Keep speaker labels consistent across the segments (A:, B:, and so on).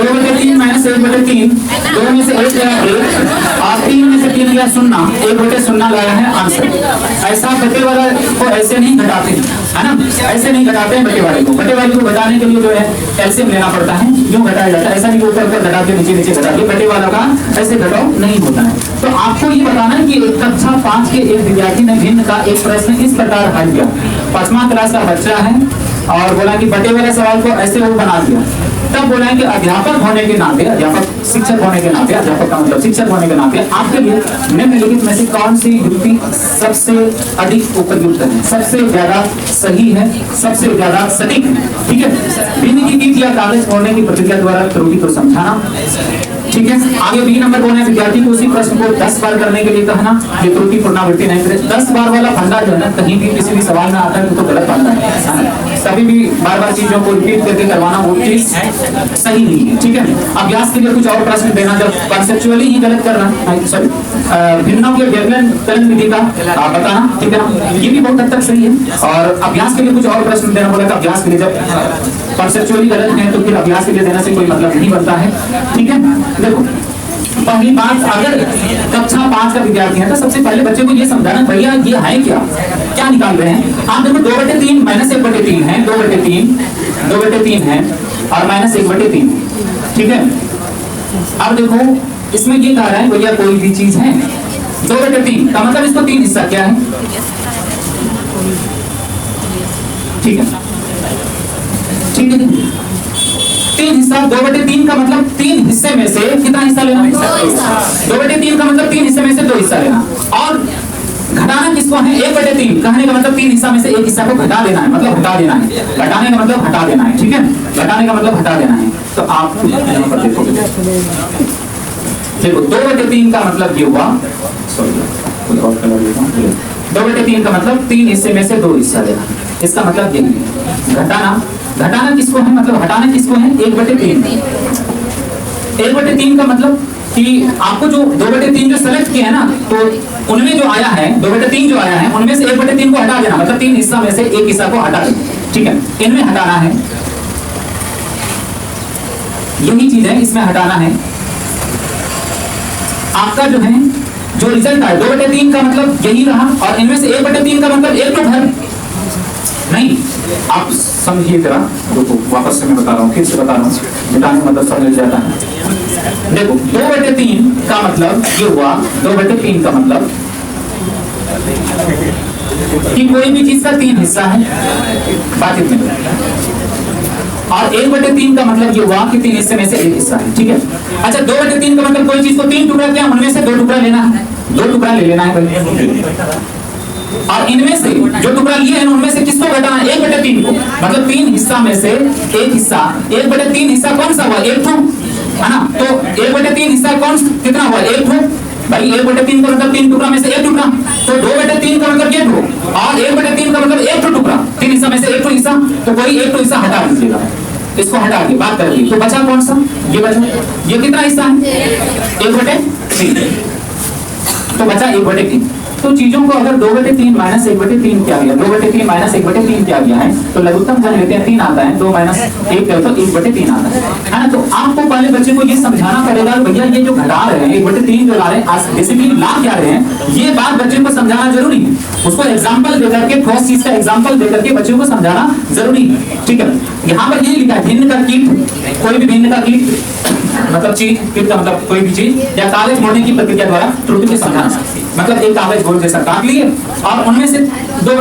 A: 2/3 minus 1/3, 2 में से 1 गया 1 और 3 में से 3 गया 0, 1/0 गया है आंसर। ऐसा बटे वाला को ऐसे नहीं घटाते है ना, ऐसे नहीं घटाते हैं बटे वाले को। बटे वाले को घटाने के लिए जो है एलसीएम लेना पड़ता है, यूं घटाया जाता है, ऐसा नहीं ऊपर ऊपर घटा के नीचे नीचे घटा के। बटे वाला का ऐसे घटाव नहीं होता है। तो आपको ये बताना है कि कक्षा 5 के एक विद्यार्थी ने भिन्न का एक प्रश्न इस प्रकार हल किया। 5वां क्लास का बच्चा है और बोला कि बटे वाले सवाल को ऐसे वो बना दिया। तब बोला है कि अध्यापक होने के नाते, अध्यापक शिक्षक होने के नाते, अध्यापक का मतलब शिक्षक होने के नाते आपके लिए निम्नलिखित में से कौन सी युक्ति सबसे अधिक उपयुक्त है, सबसे ज्यादा सही है, सबसे ज्यादा सटीक है? ठीक है, भिन्न की कीट या कागज छोड़ने की प्रक्रिया द्वारा त्रुटि को समझाना। ठीक है, आगे बी नंबर बोलना है विद्यार्थी को उसी प्रश्न को 10 बार करने के लिए कहना, ये त्रुटि पुनरावृत्ति नहीं करे। 10 बार वाला फंडा जो है ना, कहीं भी किसी भी सवाल में आता है तो गलत फंडा है। कभी भी बार बार चीजों को रिपीट करके करवाना वो चीज सही नहीं है। ठीक है, अभ्यास के लिए कुछ और प्रश्न देना, जब कॉन्सेप्चुअली ही गलत करना, सॉरी भिन्नों के व्यवकलन विधि का बताना। ठीक है ना, ये भी बहुत हद तक सही है। और अभ्यास के लिए कुछ और प्रश्न देना बोला, अभ्यास के लिए जब कॉन्सेप्चुअली गलत है तो फिर अभ्यास के लिए देने से कोई मतलब नहीं बनता है। ठीक है, देखो पहली बात, अगर कक्षा 5 का विद्यार्थी है तो सबसे पहले बच्चे को ये समझाना, भैया ये है क्या निकाल रहे हैं आप। देखो 2/3 माइनस 1/3 है, 2/3 है और माइनस 1/3। ठीक है, अब देखो इसमें ये कह रहा है भैया कोई भी चीज है 2/3 का मतलब इसको 3 हिस्सा क्या है। ठीक है, ठीक है, 3 हिस्सा। 2/3 का मतलब 3 हिस्से में से कितना हिस्सा लेना? 2/3 का मतलब 3 हिस्से में से 2 हिस्सा लेना। और घटाना किसको है? 1/3 कहने का मतलब 3 हिस्सा में से 1 हिस्सा को घटा देना है, मतलब हटा देना है। घटाने का मतलब हटा देना है। ठीक है, घटाने का मतलब हटा देना है। तो आप यहाँ पर देखोगे, देखो 2/3 का मतलब ये हुआ, सॉरी 2/3 का मतलब 3 हिस्से में से 2 हिस्सा लेना, इसका मतलब यही है। घटाना किसको है, मतलब हटाना किसको है? 1/3। 1/3 का मतलब कि आपको जो 2/3 जो सेलेक्ट किया है ना, तो उनमें जो आया है 2/3 जो आया है उनमें से 1/3 को हटा देना, मतलब 3 हिस्सा में से 1 हिस्सा को हटा देना। ठीक है, इनमें हटाना है, यही चीज है, इसमें हटाना है। आपका जो है जो रिजल्ट आया 2/3 का मतलब यही रहा, और इनमें से 1/3 का मतलब 1 तो घर नहीं। आप समझिए जरा, देखो वापस से मैं बता रहा हूँ, फिर से बता रहा हूँ, बताने का मतलब समझ जाता है। देखो 2/3 का मतलब ये हुआ, 2/3 का मतलब कि कोई भी चीज का 3 हिस्सा है, बात इतनी। और 1/3 का मतलब ये हुआ कि 3 हिस्से में से 1 हिस्सा है। ठीक है, अच्छा 2/3 का मतलब कोई चीज को 3 टुकड़ा किया, उनमें से 2 टुकड़ा लेना है, 2 टुकड़ा ले लेना है। और इनमें से जो टुकड़ा लिए हैं उनमें से किसको घटाना है? 1/3 को, मतलब 3 हिस्सा में से 1 हिस्सा। 1/3 हिस्सा कौन सा हुआ? 1 है ना, तो 1/3 हिस्सा कौन कितना हुआ? 1 भाई। 1/3 का मतलब 3 टुकड़ा में से 1 टुकड़ा, तो 2/3 का मतलब 1 और 1/3 का मतलब 1 टुकड़ा, 3 हिस्सा में से 1 हिस्सा, तो कोई 1 हिस्सा हटा दीजिएगा, इसको हटा के बात कर दी, तो बचा कौन सा? ये बचा, ये कितना हिस्सा है? 1/3, तो बचा 1/3। तो चीजों को अगर 2/3 माइनस 1/3 किया गया, 2/3 माइनस 1/3 किया गया है, तो लघुत्तम जब लेते हैं 3 आता है, 2 माइनस 1 करो तो 1/3 आता है ना। तो आपको पहले बच्चे को ये समझाना पड़ेगा भैया ये जो घटा रहे हैं 1/3 जो ला रहे हैं बेसिकली ला क्या रहे हैं, ये बात बच्चे को समझाना जरूरी है। उसको एग्जाम्पल देकर के, ठोस चीज का एग्जाम्पल देकर के बच्चों को समझाना जरूरी है। ठीक है, यहाँ पर ये लिखा है भिन्न का कीट, कोई भी भिन्न का कीट मतलब चीज, कीट का मतलब कोई भी चीज, या कागज मोड़ने की प्रक्रिया द्वारा त्रुटि को समझाना। मतलब एक कागज गोल जैसा काट लिए और उनमें से 2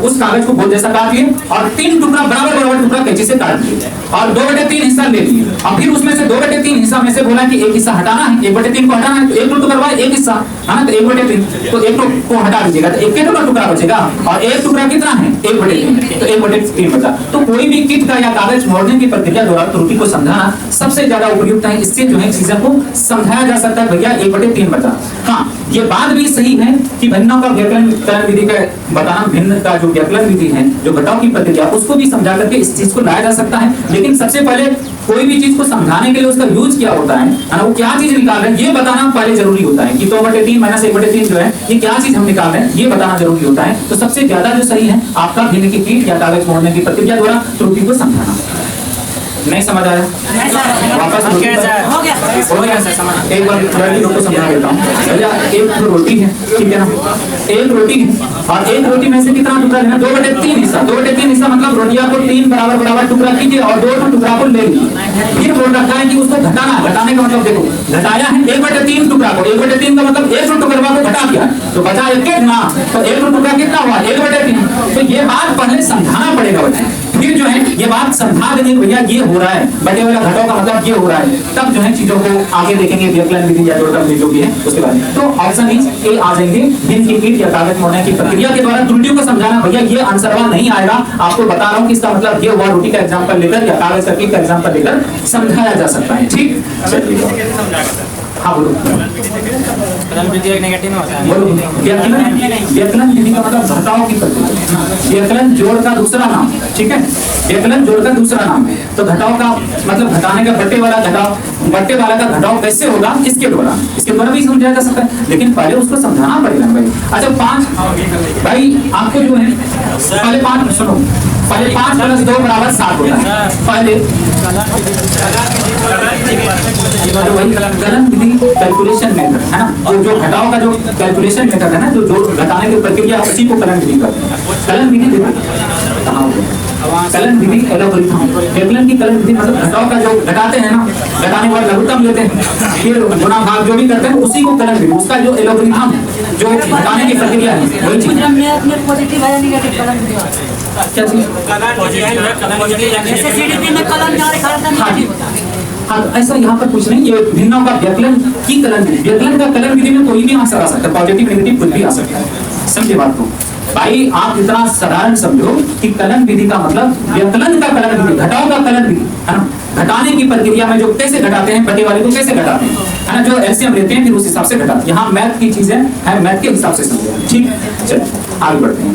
A: उस कागज को गोल जैसा काट लिए और 3 टुकड़ा बराबर टुकड़ा कैंची से काट लिए और 2/3 हिस्सा ले लिए, और फिर उसमें से 2/3 हिस्सा में से बोला कि 1 हिस्सा हटाना है, 1/3 को हटाना है, तो 1 टुकड़ा 1 हिस्सा है ना, तो 1/3 तो 1 को हटा दीजिएगा, तो 1 टुकड़ा बचेगा, और 1 टुकड़ा कितना है? 1/3, तो 1/3 बचा। तो कोई भी कीट का या कागज मोड़ने की प्रक्रिया द्वारा त्रुटि को समझाना सबसे ज्यादा उपयुक्त है। इससे जो है चीजों को समझाया जा सकता है भैया 1/3 बचा। हाँ, ये बात भी सही है कि भिन्नों का व्यवकलन विधि का बताना, भिन्न का जो व्यवकलन विधि है, जो घटाव की प्रक्रिया, उसको भी समझा करके इस चीज को लाया जा सकता है। लेकिन सबसे पहले कोई भी चीज को समझाने के लिए उसका यूज क्या होता है, वो क्या चीज निकाल रहे हैं, ये बताना पहले जरूरी होता है कि 2/3 माइनस 1/3 जो है ये क्या चीज हम निकाल रहे हैं, ये बताना जरूरी होता है। तो सबसे ज्यादा जो सही है आपका भिन्न की कीट या कागज मोड़ने की प्रक्रिया द्वारा त्रुटि को समझाना। नहीं समझ आया? वापस
B: हो गया सर, समझ।
A: एक बार लड़की लोग को समझा देता हूँ। भैया एक रोटी है, ठीक है ना, एक रोटी है और एक रोटी में से कितना टुकड़ा लेना? 2/3 हिस्सा। 2/3 हिस्सा मतलब रोटियां को 3 बराबर बराबर टुकड़ा कीजिए और 2 टुकड़ा को ले लीजिए। फिर बोल रखा है कि उसको घटाना। घटाने का मतलब देखो, घटाया है 1/3 टुकड़ा को। 1/3 का मतलब 1 टुकड़ा को घटा दिया तो बचा 1 ना, तो 1 टुकड़ा कितना हुआ? 1/3। तो ये बात पहले समझाना पड़ेगा बच्चे। फिर जो है ये बात समझा देने भैया ये हो रहा है, बटे वाला घटाओ का मतलब ये हो रहा है, तब जो है चीजों को आगे देखेंगे व्यवकलन विधि या जोड़कर विधि जो भी है उसके बारे में। तो ऑप्शन ए आ जाएंगे। भिन्न की ईंट या कागज मोड़ने की प्रक्रिया के द्वारा त्रुटियों को समझाना। भैया ये आंसरवा नहीं आएगा, आपको बता रहा हूँ कि इसका मतलब ये हुआ। रोटी का एग्जाम्पल लेकर या कागज का कीट का एग्जाम्पल लेकर समझाया जा सकता है। ठीक, हाँ बोलो।
B: नेगेटिव में होता है।
A: बोलो। व्यवकलन विधि का मतलब घटाव की प्रक्रिया। व्यवकलन जोड़ का दूसरा नाम, ठीक है, व्यवकलन जोड़ का दूसरा नाम है। तो घटाव का मतलब घटाने का बट्टे वाला घटाव, बट्टे वाला का घटाव कैसे होगा? इसके द्वारा भी समझाया जा सकता है, लेकिन पहले उसको समझाना पड़ेगा भाई। अच्छा 5 भाई आपको जो है पहले 5 सुनो, पहले 5 + 2 = 7 होता है। पहले वही कलन विधि कैलकुलेशन मेथड है ना, जो घटाव का जो कैलकुलेशन मेथड है ना, जो घटाने की प्रक्रिया उसी को कलन विधि कहते हैं। कलन विधि कलन विधि एलोगरिथम। व्यवकलन की कलन विधि मतलब घटाव का जो घटाते हैं ना, घटाने के बाद लघुत्तम लेते हैं, फिर गुणा भाग जो भी करते हैं उसी को कलन विधि, उसका जो एलोगरिथम जो घटाने की प्रक्रिया है वही चीज। क्या चीज? हाँ, ऐसा यहाँ पर कुछ नहीं। ये भिन्नों का व्यवकलन की कलन विधि, व्यवकलन का कलन विधि में कोई भी आंसर आ सकता है, पॉजिटिव नेगेटिव कुछ भी आ सकता है। समझे बात को भाई? आप इतना साधारण समझो कि कलन विधि का मतलब व्यवकलन का कलन विधि, घटाव का कलन विधि है ना। घटाने की प्रक्रिया में जो कैसे घटाते हैं, बटे वाले को कैसे घटाते हैं है ना, जो एलसीएम लेते हैं फिर उस हिसाब से घटाते हैं। यहाँ मैथ की चीजें है, मैथ के हिसाब से समझो। ठीक, चलिए आगे बढ़ते हैं।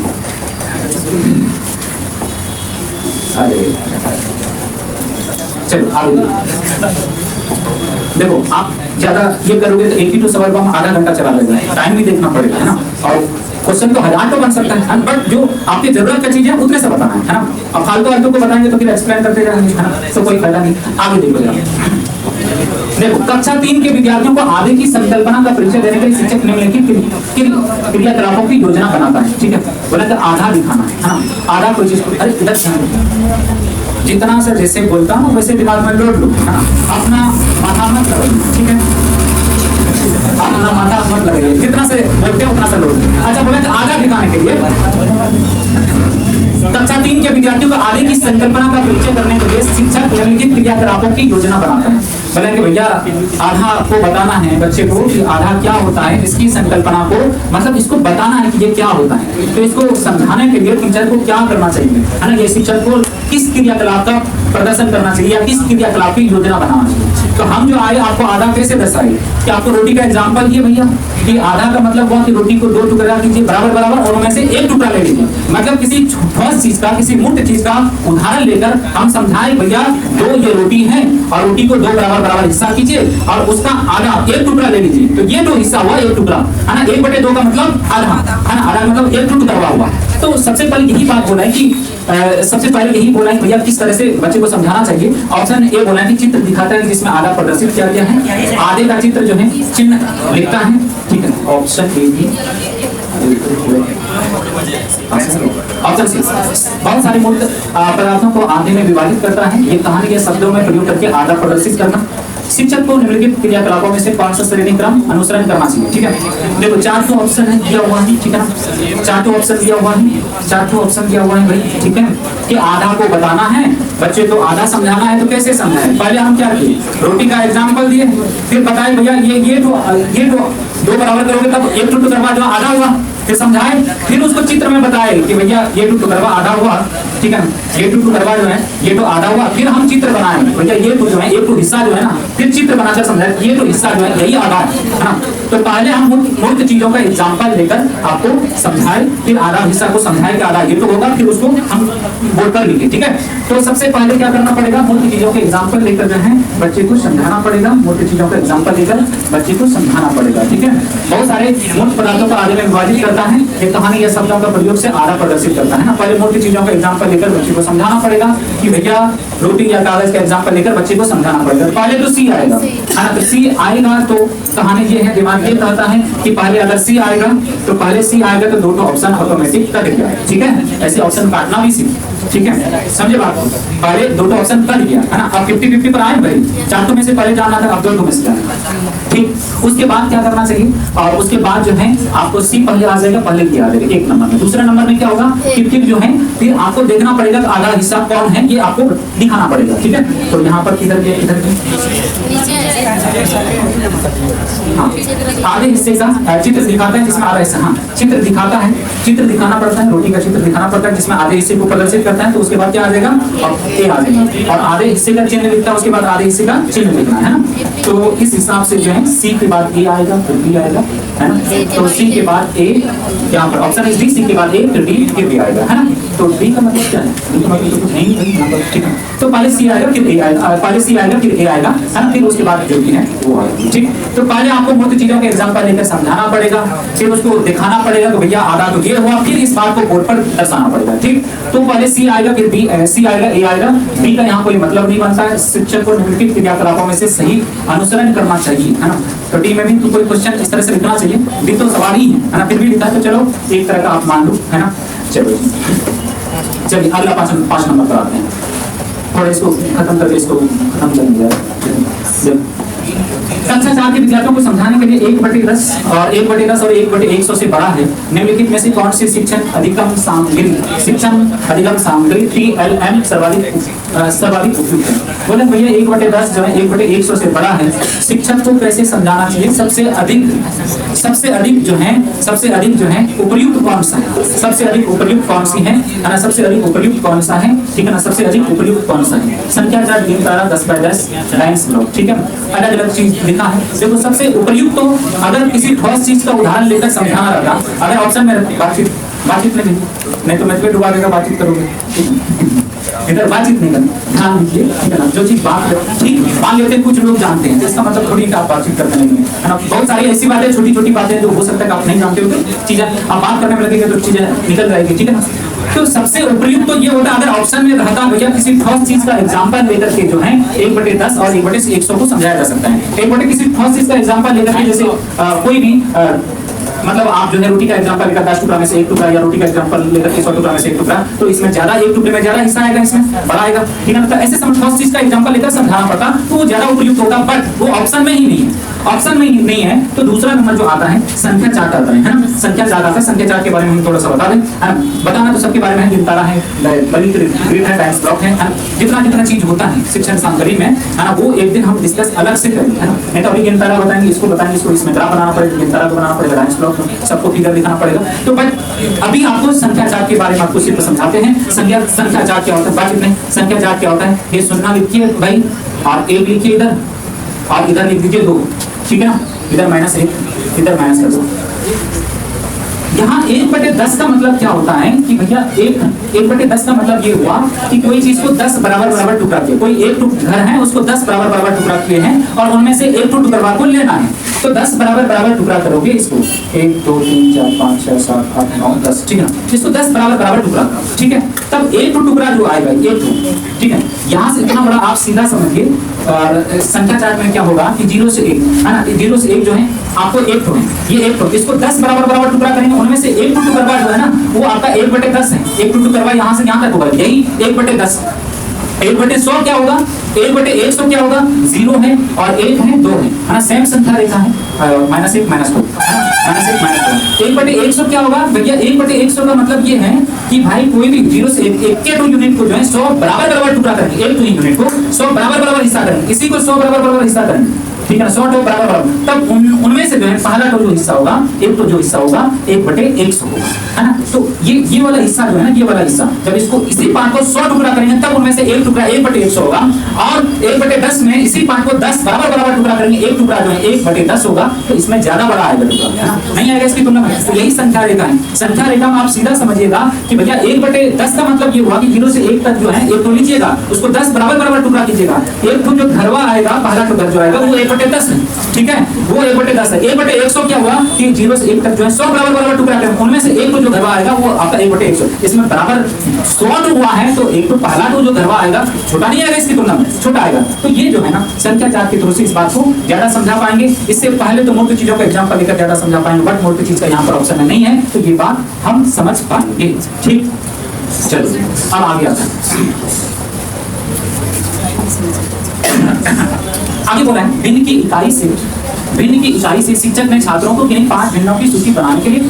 A: चलो आगे देखो, आप ज्यादा ये करोगे तो एक ही तो सवाल को हम आधा घंटा चला लेंगे, टाइम भी देखना पड़ेगा है ना, और क्वेश्चन तो 1000 तो बन सकता है, बट जो आपकी जरूरत का चीज है उतने से बताना है ना। अब फालतू को बताएंगे तो फिर एक्सप्लेन करते जाएंगे है ना, तो कोई फायदा नहीं। आगे देखो देखो, कक्षा 3 के विद्यार्थियों को आगे की संकल्पना का परिचय देने के लिए शिक्षक निम्नलिखित क्रियाकलापों की योजना बनाता है। ठीक है, बोला तो आधा दिखाना है ना, आधा कोई चीज। अरे इधर जितना से जैसे बोलता हूँ वैसे दिमाग में लोड लो, अपना माथा मत करो, ठीक है, अपना माथा मत लगे, जितना से बोलते हैं उतना से लोड। अच्छा बोले तो आधा दिखाने के लिए कक्षा 3 के विद्यार्थियों को आगे की संकल्पना का परिचय करने के लिए शिक्षक निम्नलिखित क्रियाकलापों की योजना बनाता है। बोले कि भैया आधा को बताना है बच्चे को कि आधा क्या होता है, इसकी संकल्पना को मतलब इसको बताना है कि ये क्या होता है। तो इसको समझाने के लिए टीचर को क्या करना चाहिए है ना, ये शिक्षक को किस क्रियाकलाप का प्रदर्शन करना चाहिए या किस क्रियाकलाप की योजना बनाना चाहिए। तो हम जो आए आपको आधा कैसे दर्शाए कि आपको रोटी का एग्जाम्पल दिए भैया कि आधा का मतलब हुआ कि रोटी को 2 टुकड़ा कीजिए बराबर बराबर और उनमें से 1 टुकड़ा ले लीजिए। मतलब किसी ठोस चीज का, किसी मूर्त चीज का उदाहरण लेकर हम समझाए भैया 2 ये रोटी है और रोटी को 2 बराबर बराबर हिस्सा कीजिए और उसका आधा 1 टुकड़ा ले लीजिए। तो ये 2 हिस्सा हुआ 1 टुकड़ा है ना, 1/2 का मतलब आधा है ना, आधा मतलब 1 टुकड़ा हुआ। तो सबसे पहले यही बात बोला है कि सबसे पहले यही बोला है भैया किस तरह से बच्चे को समझाना चाहिए। ऑप्शन ए बोला है कि चित्र दिखाता है जिसमें आधा प्रदर्शित किया गया है, आधे का चित्र जो है चिन्ह लिखता है। ठीक है, ऑप्शन ए भी ऑप्शन सी बहुत सारे मूर्त पदार्थों को आधे में विभाजित करता है। ये कहानी के शब्दों में प्रयोग करके आधा प्रदर्शित करना। शिक्षक को निम्नलिखित क्रियाकलापों में से पाठ श्रेणी क्रम अनुसरण करना चाहिए। ठीक है, देखो 4 ऑप्शन है दिया हुआ है, ठीक है ना, 4 ऑप्शन दिया हुआ है, 4 ऑप्शन दिया हुआ है भाई। ठीक है कि आधा को बताना है बच्चे को, आधा समझाना है। तो कैसे समझाए, पहले हम क्या किए, रोटी का एग्जाम्पल दिए, फिर बताए भैया ये तो 2 बराबर करोगे तब 1 टुकड़ा जो आधा हुआ, फिर समझाए, फिर उसको चित्र में बताए कि भैया ये 2 टुकड़ा आधा हुआ। ठीक है, ये 2 टुकड़ा जो है ये तो आधा हुआ। फिर हम चित्र बनाए भैया ये तो जो है 1 हिस्सा जो है ना, फिर चित्र बनाकर समझाए ये तो हिस्सा जो है यही आधा है ना। तो पहले हम मूर्त चीजों का एग्जाम्पल लेकर आपको समझाए, फिर आधा हिस्सा को समझाए कि आधा ये तो होगा, फिर उसको हम बोलकर लिखे। ठीक है, तो सबसे पहले क्या करना पड़ेगा, मूर्त चीजों के एग्जाम्पल लेकर जो है बच्चे को समझाना पड़ेगा, मूर्त चीजों का एग्जाम्पल लेकर बच्चे को समझाना पड़ेगा। ठीक है, बहुत सारे मूर्त पदार्थों को आधे में विभाजित करता है। एक कहानी या शब्दों का प्रयोग से आधा प्रदर्शित करता है ना। पहले मूर्त चीजों का एग्जाम्पल लेकर बच्चे को समझाना पड़ेगा कि भैया रोटी या कागज का एग्जाम्पल लेकर बच्चे को समझाना पड़ेगा। पहले तो सी आएगा है ना, तो सी आएगा तो कहानी ये है, दिमाग ये कहता है कि पहले अगर सी आएगा तो पहले सी आएगा तो दोनों ऑप्शन ऑटोमेटिक कट गया, ठीक है। ऐसे ऑप्शन काटना भी सीख, ठीक है, समझे बात को। पहले दो ऑप्शन कट गया है ना, अब 50-50 पर आए भाई, 4 में से पहले जाना था, अब 2 में से जाना, ठीक। उसके बाद क्या करना चाहिए, और उसके बाद जो है आपको सी पहले आ जाएगा, पहले की आ जाएगा 1 नंबर में। दूसरे नंबर में क्या होगा कि फिर जो है फिर आपको देखना पड़ेगा कि आधा हिस्सा कौन है, ये आपको दिखाना पड़ेगा, ठीक है। तो यहाँ पर किधर गया, किधर हाँ, आधे हिस्से का चित्र दिखाता है जिसमें आधा हिस्सा, हाँ चित्र दिखाता है, चित्र दिखाना पड़ता है, रोटी का चित्र दिखाना पड़ता है जिसमें आधे हिस्से को प्रदर्शित करता है। तो उसके बाद क्या आ जाएगा, और ए आ जाएगा, और आधे हिस्से का चिन्ह लिखता है, उसके बाद आधे हिस्से का चिन्ह लिखना है ना। तो इस हिसाब से जो है सी के बाद ए आएगा, फिर बी आएगा, है ना। तो सी के बाद ए, यहाँ पर ऑप्शन इज डी, सी के बाद ए, फिर डी, फिर बी आएगा, है ना। तो डी का मतलब क्या है, डी का मतलब तो कुछ नहीं है यहाँ पर, ठीक है। तो पहले सी आएगा, फिर ए आएगा, पहले सी आएगा, फिर ए आएगा, है ना। फिर उसके बाद जो भी है वो आएगा, ठीक। तो पहले आपको मूर्त चीजों के एग्जाम्पल लेकर समझाना पड़ेगा, फिर उसको दिखाना पड़ेगा कि भैया आधा तो ये हुआ, फिर इस बात को बोर्ड पर दर्शाना पड़ेगा, ठीक। तो पहले सी आएगा, फिर बी, सी आएगा, ए आएगा, बी का यहाँ कोई मतलब नहीं बनता है। शिक्षक को निम्नलिखित क्रियाकलापों में से सही अनुसरण करना चाहिए, है ना। तो डी में भी तो कोई क्वेश्चन इस तरह से लिखना चाहिए, डी तो सवाल ही है ना, फिर भी लिखा तो चलो एक तरह का आप मान लो, है ना। चलो चलिए अगला 5 नंबर पर आते हैं, थोड़ा इसको खत्म करके इसको खत्म करेंगे। कक्षा 4 के विद्यार्थियों को समझाने के लिए 1/10 और 1/10 और 1/100 से बड़ा है। निम्नलिखित में से कौन सी शिक्षण अधिगम सामग्री TLM सर्वाधिक उपयुक्त है। बोले भैया 1/10 जो है 1/100 से बड़ा है, शिक्षक को कैसे समझाना चाहिए, सबसे अधिक जो है उपयुक्त कौन सा है, सबसे अधिक उपयुक्त कौन सी है ना, सबसे अधिक उपयुक्त कौन सा है, ठीक है ना, सबसे अधिक उपयुक्त कौन सा है। संख्या 4 10/10 लाइन्स ब्लॉक, ठीक है, अलग अलग चीज लिखा है। देखो सबसे उपयुक्त तो अगर किसी ठोस चीज का उदाहरण लेकर समझाना रहता, अगर ऑप्शन में बातचीत नहीं तो मैं तुम्हें डुबा देगा, बातचीत करोगे, इधर बातचीत नहीं करना, ध्यान दीजिए, ठीक है ना। जो चीज बात ठीक मान लेते हैं, कुछ लोग जानते हैं, तो इसका मतलब थोड़ी आप बातचीत करते नहीं है ना। बहुत सारी ऐसी बातें, छोटी छोटी बातें जो हो सकता है आप नहीं जानते हो, तो चीजें आप बात करने में लगेगा तो चीजें निकल जाएगी, ठीक है ना। तो सबसे उपयुक्त तो ये होता है अगर ऑप्शन में रहता भैया किसी ठोस चीज का एग्जांपल लेकर के जो है 1/10 और 1/100 को समझाया जा सकता है। 1/, किसी ठोस चीज का एग्जांपल लेकर के, जैसे कोई भी मतलब आप जो है रोटी का एग्जांपल लेकर 10 टुकड़ा में से 1 टुकड़ा, या रोटी का एग्जांपल लेकर 100 टुकड़ा में से 1 टुकड़ा, तो इसमें ज्यादा 1 टुकड़े में ज्यादा हिस्सा आएगा, इसमें बड़ा आएगा, ठीक है ना। तो ऐसे ठोस चीज का एग्जांपल लेकर समझाना पड़ता तो वो ज्यादा उपयुक्त होगा, बट वो ऑप्शन में ही नहीं है। ऑप्शन में नहीं है तो दूसरा नंबर जो आता है संख्या 4 आता है ना, संख्या 4 आता है। संख्या 4 के बारे में हम थोड़ा सा बता दें, बताना तो सबके बारे में है, गिनतारा है, ललित ग्रिड है, टाइम्स ब्लॉक है, जितना चीज होता है शिक्षण सामग्री में, है ना, वो एक दिन हम डिस्कस अलग से करेंगे, है ना। नहीं तो अभी गिनतारा बताएंगे, इसको बताएंगे, इसको इसमें ग्राफ बनाना पड़ेगा, गिनतारा को बनाना पड़ेगा, टाइम्स ब्लॉक सबको फिगर दिखाना पड़ेगा। तो बट अभी आपको संख्या 4 के बारे में आपको सिर्फ समझाते हैं। संख्या 4 क्या होता है, बात नहीं, संख्या 4 क्या होता है, ये सुनना लिखिए भाई, और 1 लिखिए इधर, और इधर लिख दीजिए 2, ठीक है ना, इधर -1, इधर माइनस कर दो। यहाँ 1/10 का मतलब क्या होता है कि भैया 1/10 का मतलब ये हुआ कि कोई चीज को 10 बराबर टुकड़ा किया, कोई एक घर है उसको 10 बराबर टुकड़ा किए हैं, और उनमें से एक टुकड़ा को लेना है, तो 10 बराबर टुकड़ा करोगे इसको, 1 2 3 4 5 6 7 8 9 10, ठीक है, इसको 10 बराबर टुकड़ा, ठीक है। तब एक टुकड़ा जो आएगा, ठीक है, यहाँ से इतना बड़ा आप सीधा समझिए। और संख्या 4 में क्या होगा कि 0 से 1, है ना, 0 से 1 जो है आपको 1 है, ये 1 इसको 10 बराबर टुकड़ा करेंगे, उनमें से एक टुकड़ा जो है ना वो आपका 1/10 है। एक टुकड़ा यहाँ से यहाँ तक होगा, यही 1/10। 1/100 क्या होगा, 1/100 क्या होगा, 0 है और 1 है, 2 है ना, सेम संख्या रेखा है, -1 -2, -1 -2। 1/100 क्या होगा भैया, 1/100 का मतलब ये है कि भाई कोई भी 0 से 1 के 2 यूनिट को जो है 100 बराबर टुकड़ा करेंगे, एक 2 यूनिट को 100 बराबर हिस्सा करेंगे, इसी को 100 बराबर हिस्सा करेंगे, ठीक है ना, 100 बराबर, तब उनमें से जो है पहला जो हिस्सा होगा, एक तो जो हिस्सा होगा 1/100 होगा, है ना। तो ये वाला हिस्सा जो है ना, ये वाला हिस्सा जब इसको इसी पार्ट को 100 टुकड़ा करेंगे तब उनमें से एक टुकड़ा 1/100 होगा, और 1/10 में इसी पार्ट को 10 बराबर टुकड़ा करेंगे, एक टुकड़ा जो है 1/10 होगा, तो इसमें ज्यादा बड़ा आएगा टुकड़ा, है ना, नहीं आएगा इसकी तुलना में। तो यही संख्या रेखा है। संख्या रेखा में आप सीधा समझिएगा कि भैया 1/10 का मतलब ये हुआ कि 0 से 1 तक जो है एक तो लीजिएगा, उसको 10 बराबर टुकड़ा कीजिएगा, एक तो जो घरवा आएगा, पहला टुकड़ा जो आएगा वो 1/10 1/10 है, ठीक है, वो 1/10 है। 1/100 क्या हुआ कि 0 से 1 तक जो है 100 बराबर टुकड़ा है, उनमें से एक जो घरवा आएगा वो आपका 1/100, इसमें बराबर 100 जो हुआ है तो एक तो पहला जो घरवा आएगा छोटा नहीं आएगा, इसकी तुलना में छोटा आएगा। तो ये जो है ना संख्या चार्ट के थ्रू से इस बात को ज्यादा समझा पाएंगे। इससे पहले तो मूर्त चीजों का एग्जाम्पल लेकर ज्यादा समझा पाएंगे, बट मूर्त चीज का यहाँ पर ऑप्शन में नहीं है, तो ये बात हम समझ पाएंगे। ठीक, चलो अब आगे आता है। आगे बोला है भिन्न की इकाई से शिक्षक ने छात्रों को किन्हीं 5 भिन्नों की सूची बनाने के लिए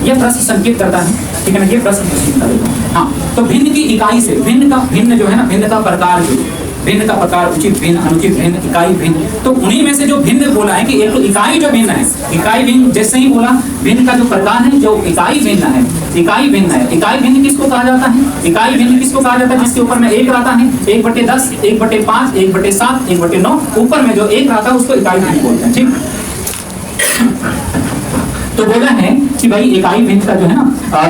A: यह प्रश्न संकेत करता है, ठीक है ना, ये प्रश्न संकेत करेगा। हाँ, तो भिन्न की इकाई से, भिन्न जो है ना, भिन्न का प्रकार, जो भिन्न का प्रकार, उचित भिन्न, अनुचित भिन्न, इकाई भिन्न, तो उन्हीं में से जो भिन्न बोला है कि एक तो इकाई जो भिन्न है, इकाई भिन्न जैसे ही बोला, भिन्न का जो प्रकार है जो इकाई भिन्न है, इकाई भिन्न है। इकाई भिन्न किसको कहा जाता है? इकाई भिन्न किसको कहा जाता है? जिसके ऊपर में 1 रहता है, 1/10, 1/5, 1/7, 1/9, ऊपर में जो 1 रहता है उसको इकाई भिन्न बोलते हैं। ठीक, तो बोला है कि भाई इकाई भिन्न का जो है ना,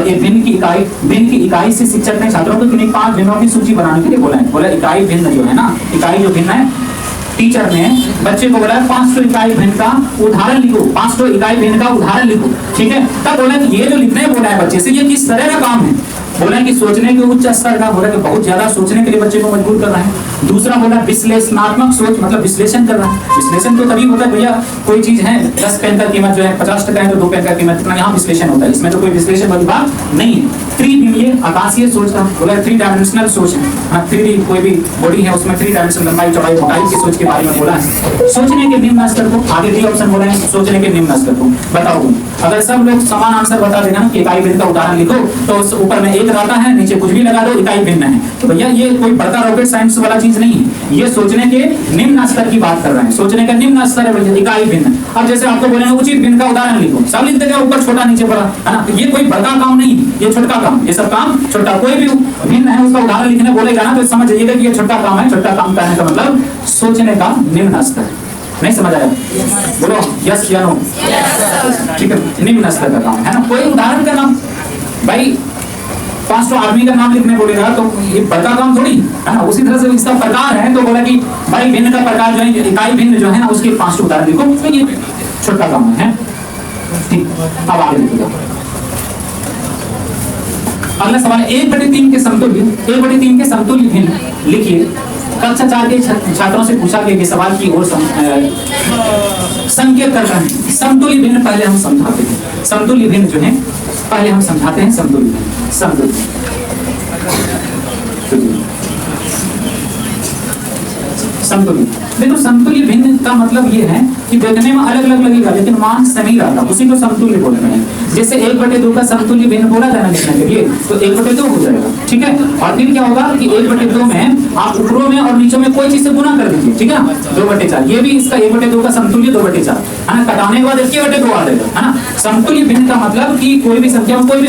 A: ये भिन्न की इकाई से शिक्षक ने छात्रों को किन्हीं 5 भिन्नों की सूची बनाने के लिए बोला है। बोला इकाई भिन्न जो है ना, इकाई जो भिन्न है, टीचर ने बच्चे को बोला 500 इकाई भिन्न का उदाहरण लिखो, 500 इकाई भिन्न का उदाहरण लिखो, ठीक है। तब बोला कि ये जो लिखने बोला है बच्चे से, ये किस तरह का काम है? बोला कि सोचने के उच्च स्तर का, बोला कि बहुत ज्यादा सोचने के लिए बच्चे को मजबूर कर रहा है। दूसरा बोला विश्लेषणात्मक सोच, मतलब विश्लेषण कर रहा है। विश्लेषण तो तभी होता है भैया, कोई चीज है 10 पेन का कीमत जो है 50 टका है तो 2 पेन का कीमत कितना, यहाँ विश्लेषण होता है, इसमें तो कोई विश्लेषण वाली बात नहीं है। त्रिविमीय आकाशीय सोच का, बोला 3 डायमेंशनल सोच है, 3D कोई भी बॉडी है उसमें 3 डायमेंशनल लंबाई चौड़ाई मोटाई की सोच के बारे में बोला है। सोचने के निम्न स्तर को, आगे डी ऑप्शन बोला है सोचने के निम्न स्तर को। बताओ अगर सब लोग समान आंसर बता देना कि इकाई भिन्न का उदाहरण लिखो, तो उस ऊपर में 1 रहता है, नीचे कुछ भी लगा दो, इकाई भिन्न है, तो भैया ये कोई बड़का रॉकेट साइंस वाला चीज नहीं है, ये सोचने के निम्न स्तर की बात कर रहे हैं। सोचने का निम्न स्तर है भैया, इकाई भिन्न। अब जैसे आपको बोलेंगे उचित भिन्न का उदाहरण लिखो, सब लिख देगा, ऊपर छोटा नीचे बड़ा, है ना, तो ये कोई बड़का काम नहीं है, ये छोटा काम, ये सब काम छोटा। कोई भी भिन्न है उसका उदाहरण लिखने बोलेगा ना तो समझ जाइएगा कि ये छोटा काम है। छोटा काम करने का मतलब सोचने का निम्न स्तर। नहीं समझ आया? बोलो यस या नो? ठीक है, निम्न स्तर का काम है ना। कोई उदाहरण का नाम, भाई 500 आदमी का नाम लिखने बोलेगा तो ये बड़का काम थोड़ी है ना। उसी तरह से इसका प्रकार है, तो बोला कि भाई भिन्न का प्रकार जो है, इकाई भिन्न जो है ना, उसके 500 उदाहरण लिखो, तो ये छोटा काम है। ठीक, अब आगे लिखिएगा। अगला सवाल है 1/3 के समतुल्य, 1/3 के समतुल्य भिन्न लिखिए। कक्षा 4 के छात्रों से पूछा गया कि सवाल की ओर संकेत करता है। समतुल्य भिन्न पहले हम समझाते हैं, समतुल्य भिन्न जो है पहले हम समझाते हैं। समतुल्य देखो, समतुल्य भिन्न का मतलब ये है कि देखने में अलग अलग लगेगा लेकिन मान सही रहता, उसी को समतुल्य बोल रहे हैं। जैसे 1/2 का समतुल्य भिन्न बोला जाना लिखने के लिए, तो 1/2 हो जाएगा, ठीक है। और फिर क्या होगा कि 1/2 में आप ऊपरों में और नीचों में कोई चीज से गुना कर दीजिए, ठीक है, 2/4। ये भी इसका 1/2 का समतुल्य 2/4 है ना। कटाने के बाद 1/2 आ जाएगा, है ना। समतुल्य भिन्न का मतलब कि कोई भी संख्या, कोई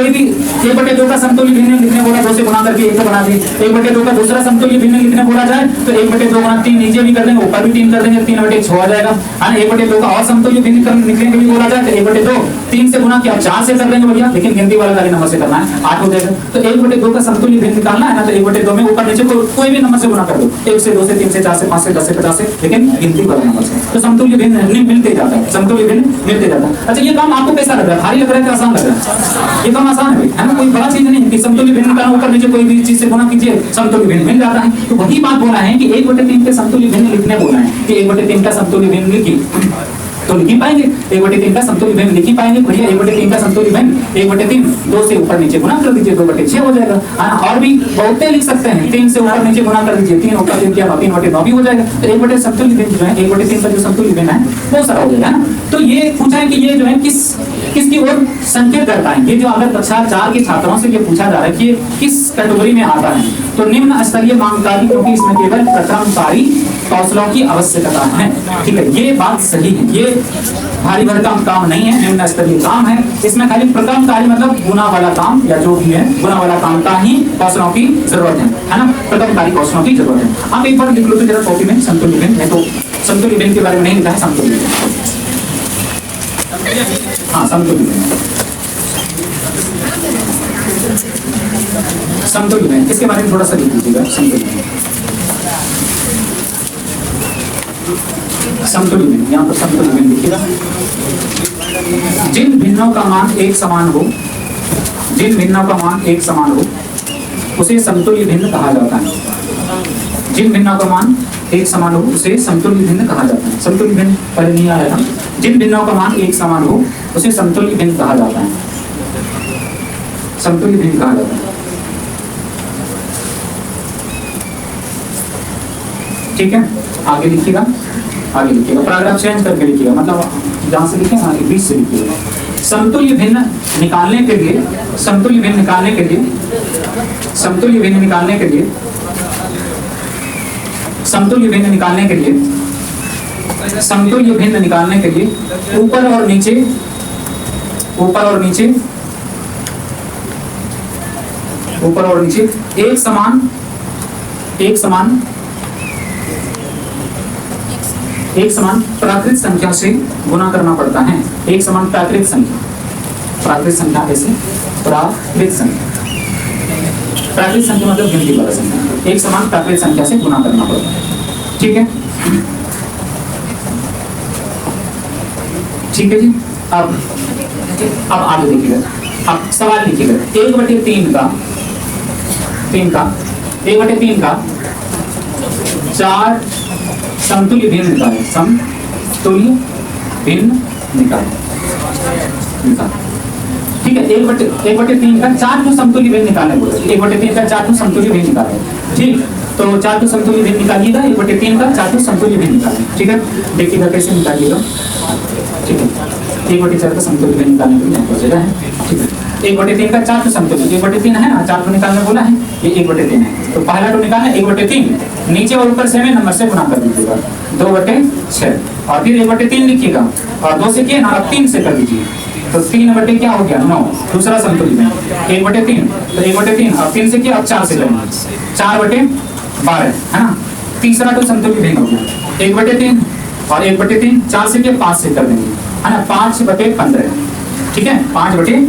A: भी 1/2 का समतुल्य भिन्न लिखने बोला 2 से गुना करके 1 बना दिए। 1/2 का दूसरा समतुल्य भिन्न लिखने बोला जाए तो 1/2 गुना 3 नीचे भी कर देंगे, ऊपर भी 3 कर देंगे, 3/6 आ जाएगा, है ना। 1/2 का और समतुल्य भिन्न लिखने के लिए बोला जाए तो 1/2 3 से गुना किया 4 से कर देंगे भैया, लेकिन गिनती वाला गाली नंबर से करना है, 8 हो जाएगा। तो 1/2 का समतुल्य भिन्न निकालना है ना, तो 1/2 में ऊपर नीचे कोई भी नंबर से गुना कर दो, 1 से 2 से 3 से 4 से 5 से 10 से 50 से, लेकिन गिनती वाला नंबर से। तो समतुल्य भिन्न मिलते जाता है, समतुल्य भिन्न मिलते जाता है। अच्छा, ये काम आपको कैसा लग रहा है? भारी लग रहा है कि आसान लग रहा है? ये काम आसान है, है ना, कोई बड़ा चीज नहीं है कि समतुल्य भिन्न का ऊपर नीचे कोई भी चीज से गुना कीजिए, समतुल्य भिन्न मिल जाता है। तो वही बात बोला है कि 1/3 के समतुल्य भिन्न लिखने बोला है कि 1/3 का समतुल्य भिन्न लिखी तो लिख ही पाएंगे, 1/3 का समतुल्य भिन्न लिख ही पाएंगे भैया। 1/3 का समतुल्य भिन्न 1/3 2 से ऊपर नीचे गुना कर दीजिए, 2/6 हो जाएगा। और भी बहुते लिख सकते हैं, 3 से ऊपर नीचे गुना कर दीजिए, 3 ऊपर 3 किया 3/9 भी हो जाएगा। तो 1/3 समतुल्य भिन्न जो है 1/3 का जो समतुल्य भिन्न है वो सारा हो जाएगा ना। तो ये पूछा है कि ये जो है किसकी ओर संकेत करता है। ये जो अगर कक्षा 4 के छात्रों से ये पूछा जा रहा है कि किस कैटेगरी में आता है, तो निम्न स्तरीय मांग कार्य, क्योंकि इसमें केवल प्रथमकारी कौशलों की आवश्यकता है, ठीक है। ये बात सही है, ये भारी भरकम काम नहीं है, निम्न स्तरीय काम है। इसमें खाली प्रथम कार्य मतलब गुना वाला काम या जो भी है गुना वाला काम का ही कौशलों की जरूरत है ना, प्रथम कार्य कौशलों की जरूरत है। आप एक बार लिख लो तो जरा कॉपी में समतुल्य भिन्न है, तो समतुल्य भिन्न के बारे में नहीं लिखा है, समतुल्य भिन्न, हाँ समतुल्य भिन्न, समतुल्य भिन्न, इसके बारे में थोड़ा सा लिख लीजिएगा, समतुल्य भिन्न। समतुल्य भिन्न, यहाँ पर समतुल्य भिन्न लिखिएगा। जिन भिन्नों का मान एक समान हो, जिन भिन्नों का मान एक समान हो उसे समतुल्य भिन्न कहा जाता है। जिन भिन्नों का मान एक समान हो उसे समतुल्य भिन्न कहा जाता है। समतुल्य भिन्न पहले नहीं आया था। जिन भिन्नों का मान एक समान हो उसे समतुल्य भिन्न कहा जाता है। समतुल्य भिन्न कहा जाता है। ठीक है, आगे लिखिएगा, आगे लिखिएगा, पैराग्राफ चेंज करके लिखिएगा, मतलब जहां से लिखे ना बीच से लिखिएगा। समतुल्य भिन्न निकालने के लिए, समतुल्य भिन्न निकालने के लिए, समतुल्य भिन्न निकालने के लिए, समतुल्य भिन्न निकालने के लिए, समतुल्य भिन्न निकालने के लिए ऊपर और नीचे, ऊपर और नीचे, ऊपर और नीचे एक समान, एक समान, एक समान प्राकृत संख्या से गुणा करना पड़ता है। एक समान प्राकृत संख्या, प्राकृत संख्या कैसे? प्राकृत संख्या, प्राकृत संख्या मतलब गिनती वाला संख्या। एक समान प्राकृत संख्या से गुणा करना पड़ता है। ठीक है, ठीक है जी। अब आगे देखिएगा, अब सवाल लिखिएगा। 1/3 का, 3 का 1/3 का 4 समतुल्य भिन्न निकालें। समतुल्य भिन्न निकालें, ठीक है। 1/3 का 4 को समतुल्य भिन्न निकालने बोले। 1/3 का 4 को समतुल्य भिन्न निकालें। ठीक, तो 4 को समतुल्य भिन्न निकालिएगा। 1/3 का 4 को समतुल्य भिन्न निकालें। ठीक है, देखिएगा कैसे निकालिएगा। ठीक है, 1/4 का समतुल्य भिन्न निकालने के लिए प्रोसीजर है। ठीक है, 1/3 का 4 को समतुल्य, 1/3 है ना, 4 को निकालने बोला है, ये 1/3 है। तो पहला तो निकालना 1/3, नीचे और ऊपर सेम नंबर से गुणा कर दीजिएगा, 2/6, और फिर 1/3 लिखिएगा, और 2 से किए ना, अब 3 से कर दीजिए, तो 3 क्या हो गया 9, दूसरा समतुल्य भिन्न 1/3, तो 1/3 अब 3 से किया, अब 4 से करेंगे, 4/12 है ना। तीसरा तो समतुल्य भिन्न हो गया 1/3, और 1/3 4 से किया, 5 से कर देंगे, है ना, 5/15। ठीक है, 5/15,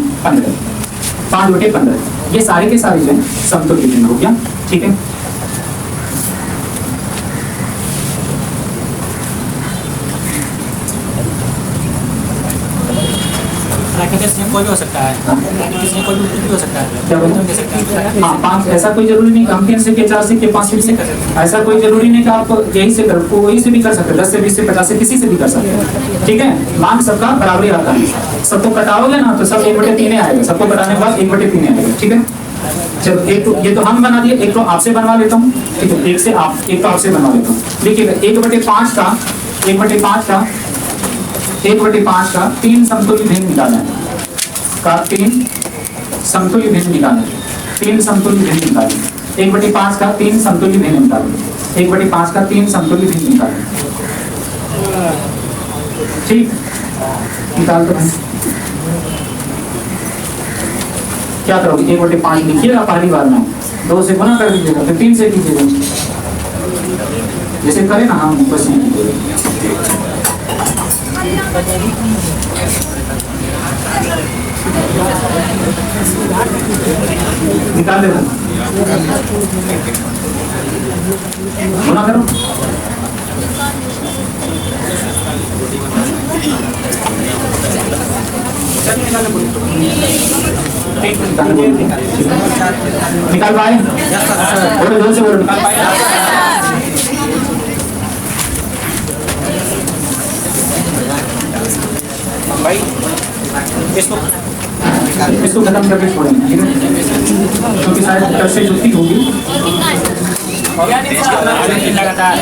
A: 5/15, ये सारे के सारे जो है समतुल्य भिन्न हो गया। ठीक है,
B: इसमें कोई भी हो सकता है, इसमें कोई भी हो सकता है,
A: क्या बोलते हैं? हाँ, 5, ऐसा कोई जरूरी नहीं कि हम 3 से के 4 से के 5 से कर सकते, ऐसा कोई जरूरी नहीं कि आप यही से कर, कोई से भी कर सकते, 10 से 20 से 50 से किसी से भी कर सकते हैं। ठीक है, मान सबका बराबरी आता है। सबको कटाओगे ना तो सब 1/3 आएगा, सबको कटाने के बाद 1/3 आएगा। ठीक है, चलो एक तो ये तो हम बना दिए, एक तो आपसे बनवा लेता हूँ। ठीक है, एक तो आपसे बनवा लेता हूँ। देखिएगा 1/5 का 1/5 का 3 समतुल्य भिन्न निकालना है, का 3 समतुल्य भिन्न निकालें, 3 समतुल्य भिन्न निकालें। 1/5 का 3 समतुल्य भिन्न निकालें, 1/5 का 3 समतुल्य भिन्न निकालें। ठीक, निकाल दो। क्या करोगे, 1/5 लिखिएगा पहली बार में, 2 से गुणा कर दीजिएगा, फिर 3 से कीजिएगा, जैसे करें ना हम बस नहीं कीजिएगा। निकाल देना, गुणा करो, निकाल पाए, बोलो जोर से बोलो, निकाल पाए भाई। इसको खत्म करके छोड़ेंगे, ठीक है, क्योंकि शायद कल से जुटी होगी।
B: लगातार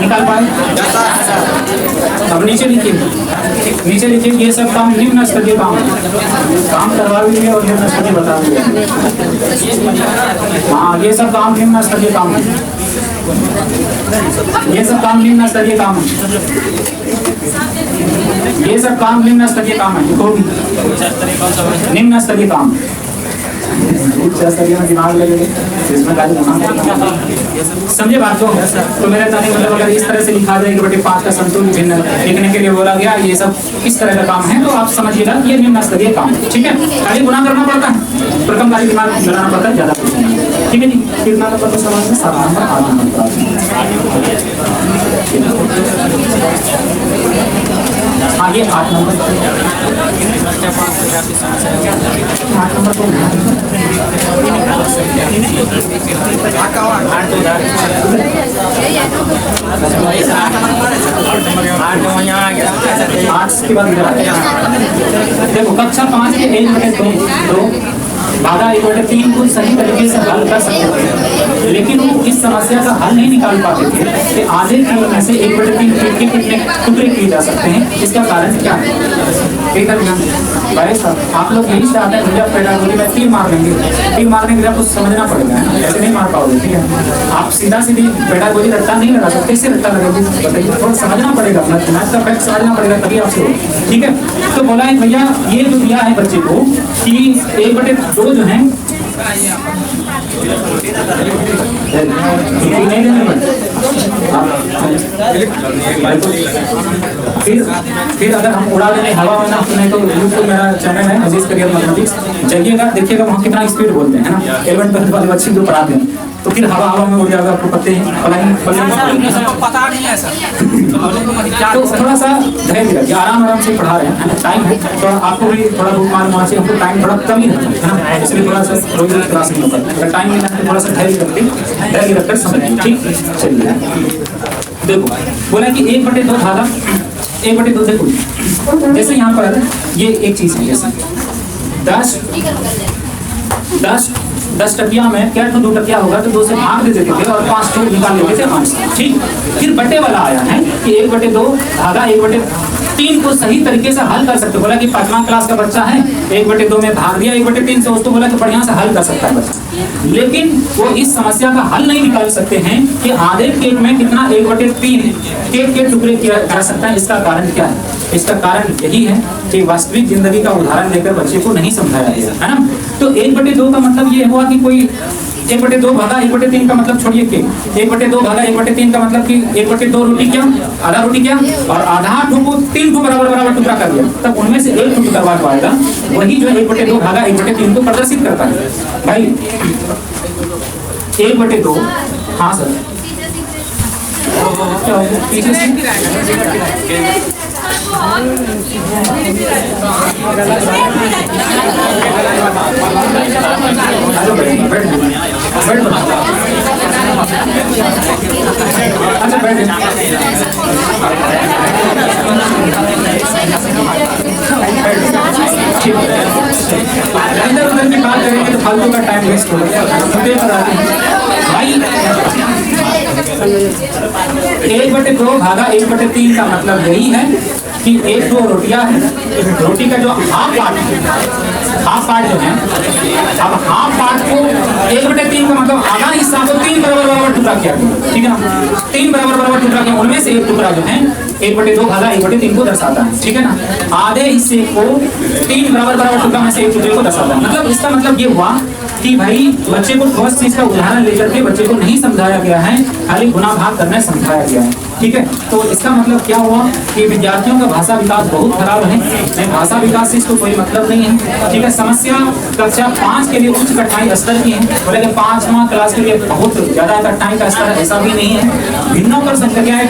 A: निकाल पाए, नीचे लिखिए ये सब काम निम्न स्तर के काम करवा भी है और निम्न स्तर के बता भी है। हाँ, ये सब काम निम्न स्तर के काम है, ये सब काम निम्न स्तर के काम है, ये सब काम निम्न स्तर के काम है। देखो निम्न स्तर के काम दिमाग लगे समझे बात को। तो मेरे कहने मतलब अगर इस तरह से लिखा जाए कि बटे 5 का संतुलन भिन्न लिखने के लिए बोला गया, ये सब इस तरह का काम है, तो आप समझिएगा ये निम्न स्तरीय काम है। ठीक है, खाली गुना करना पड़ता है, प्रथम खाली दिमाग लगाना पड़ता है, ज्यादा कुछ नहीं। ठीक है जी, कितना नंबर का सवाल है? 7 नंबर 8 नंबर। आगे 8 नंबर 8 नंबर को के बाद देखो कक्षा 5 के 1/2 भागा 1/3 को सही तरीके से हल कर सकते थे, लेकिन वो इस समस्या का हल नहीं निकाल पाते थे कि आधे किलो में से 1/3 के कितने टुकड़े किए जा सकते हैं। इसका कारण क्या है? भाई साहब आप लोग यही चाहते हैं मुझे पेडागोजी में तीर मार लेंगे, तीर मारने के लिए आपको समझना पड़ेगा, ऐसे नहीं मार पाओगे। ठीक है, आप सीधा सीधी पेडागोजी रट्टा नहीं लगा सकते, कैसे रट्टा लगेगी बताइए, थोड़ा समझना पड़ेगा, अपना दिमाग का फैक्ट समझना पड़ेगा तभी आपसे हो। ठीक है, तो बोला है भैया ये जो दिया है बच्चे को कि 1/2 जो है फिर अगर हम उड़ा देंगे हवा में ना, नहीं तो यूट्यूब मेरा चैनल है अजीज करियर मैथमेटिक्स, जाइएगा देखिएगा वहाँ कितना स्पीड बोलते हैं ना, 11 12 वाले बच्चे जो पढ़ाते हैं, तो फिर हवा में उड़ जाएगा, आपको पता
B: पता नहीं है सर।
A: तो थोड़ा सा धैर्य रखिए, आराम से पढ़ा रहे हैं, टाइम है तो आपको भी थोड़ा बहुत मालूम होना चाहिए, हमको टाइम थोड़ा कम ही रहता है ना, इसलिए थोड़ा सा रोज क्लास नहीं होता, अगर टाइम मिलता है तो थोड़ा सा धैर्य रखकर समझेंगे। ठीक, चलिए देखो बोला कि 1/2 भागा 1/2 देखो, जैसे यहाँ पर ये एक चीज है, जैसे 10 टकिया में क्या तो 2 टकिया होगा तो 2 से भाग दे देते थे और 5 टूट निकाल लेते थे 5। ठीक, फिर बटे वाला आया है कि 1/2 भागा 1/3 को सही तरीके से हल कर सकते। बोला कि 5वां क्लास का बच्चा है, 1/2 में भाग दिया 1/3 से, उसको बोला कि बढ़िया से हल कर सकता है बच्चा, लेकिन वो इस समस्या का हल नहीं निकाल सकते हैं कि आधे केक में कितना 1/3 केक के टुकड़े किया जा सकता है। इसका कारण क्या है? इसका कारण यही है कि वास्तविक जिंदगी का उदाहरण लेकर बच्चे को नहीं समझाया गया है ना। तो 1/2 का मतलब ये हुआ कि कोई 1/2 भागा 1/3 का मतलब छोड़िए के 1/2 भागा 1/3 का मतलब कि 1/2 रोटी क्या, आधा रोटी क्या, और आधा को 3 को बराबर टुकड़ा कर दिया, तब उनमें से एक टुकड़ा करवा पाएगा, वही जो 1/2 भागा 1/3 को प्रदर्शित करता है। भाई 1/2, हाँ सर पीछे से अच्छा बैठ इधर उधर की बात करेंगे तो फालतू का टाइम वेस्ट होगा। भाई 1/2 भागा 1/3 का मतलब यही है कि 1-2 रोटियां हैं, रोटी का जो हाफ पार्ट जो है, अब हाफ पार्ट को 1/3 का मतलब आधा हिस्सा को 3 बराबर टुकड़ा किया गया। ठीक है ना, 3 बराबर टुकड़ा किया, उनमें से एक टुकड़ा जो है 1/2 भागा 1/3 को दर्शाता है। ठीक है ना, आधे हिस्से को 3 बराबर टुकड़ा में से एक टुकड़े को दर्शाता है। मतलब इसका मतलब ये हुआ कि भाई बच्चे को ठोस चीज का उदाहरण लेकर के बच्चे को नहीं समझाया गया है, खाली गुना भाग करने समझाया गया है। ठीक है, तो इसका मतलब क्या हुआ कि विद्यार्थियों का भाषा विकास बहुत खराब है, नहीं भाषा विकास से इसको कोई मतलब नहीं है। ठीक है, समस्या कक्षा 5 के लिए उच्च कठिनाई स्तर की है, बोले कि 5वां क्लास के लिए बहुत ज्यादा कठिनाई का स्तर ऐसा भी नहीं है। भिन्नों पर संक्रियाएं